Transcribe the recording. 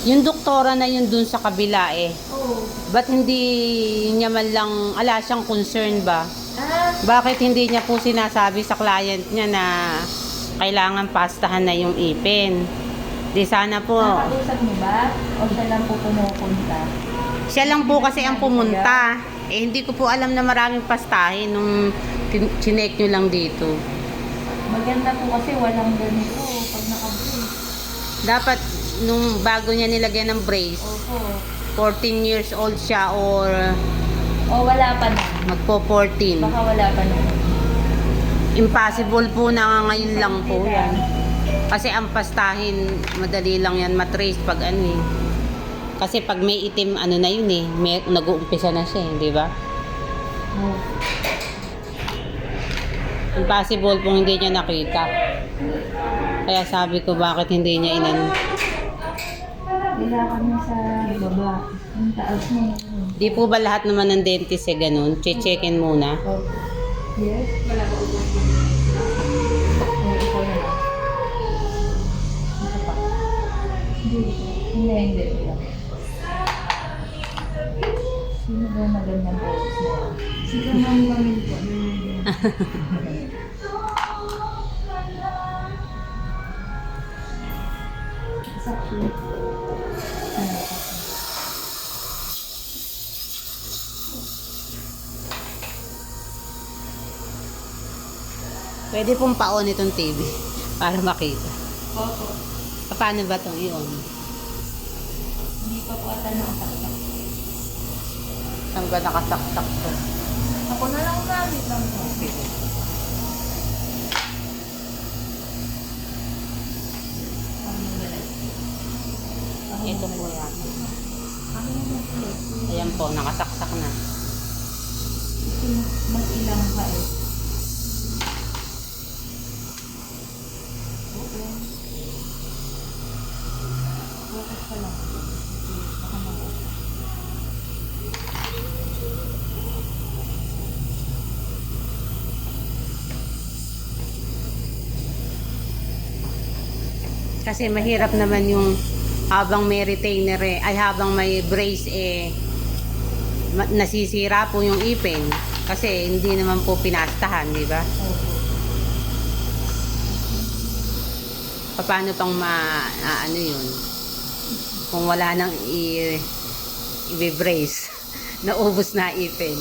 Yung doktora na yun dun sa kabila eh. Oo. Ba't hindi niya man lang, ala siyang concern ba? Ah, Bakit hindi niya po sinasabi sa client niya na kailangan pastahan na yung ipin? Di sana po. nakausap niyo ba? O siya lang po pumupunta? Siya lang po kasi ang pumunta. Eh hindi ko po alam na maraming pastahin nung chinek nyo lang dito. Maganda po kasi walang ganito pag naka-brace. Dapat nung bago niya nilagyan ng brace, Opo. 14 years old siya or O wala pa na. magpo-14. Baka wala pa na. Impossible po na ngayon lang po yan. Kasi ang pastahin, madali lang yan matrace pag ano eh. Kasi pag may itim, ano na yun eh, may, nag-uumpisa na siya eh, di ba? Oh. Impossible pong hindi niya nakita. Kaya sabi ko bakit hindi niya inan. Wala kami sa baba. Ang taas mo. Di po ba lahat naman ng dentist eh ganun? Che-checkin muna. Opo. Yes? Wala pa upo. Ikaw na lang. Ito pa. Hindi. Sino ba magandang boses na yan? Sino mang lamin po. Sakto. Pwede pong pa-on itong TV para makita. Opo. Paano ba itong i-on? Hindi pa po ata nakasaksak. Saan ba nakasaksak to? Ako na lang gamit lang po. Ito po yan. Ayan po, nakasaksak na. Mag-ilang ka eh. Focus ka lang. Baka mag-off. Kasi mahirap naman yung habang may retainer eh, ay habang may brace eh, nasisira po yung ipin. Kasi hindi naman po pinastahan, di ba? Paano pang ano yun? Kung wala nang i-brace, naubos na ipin.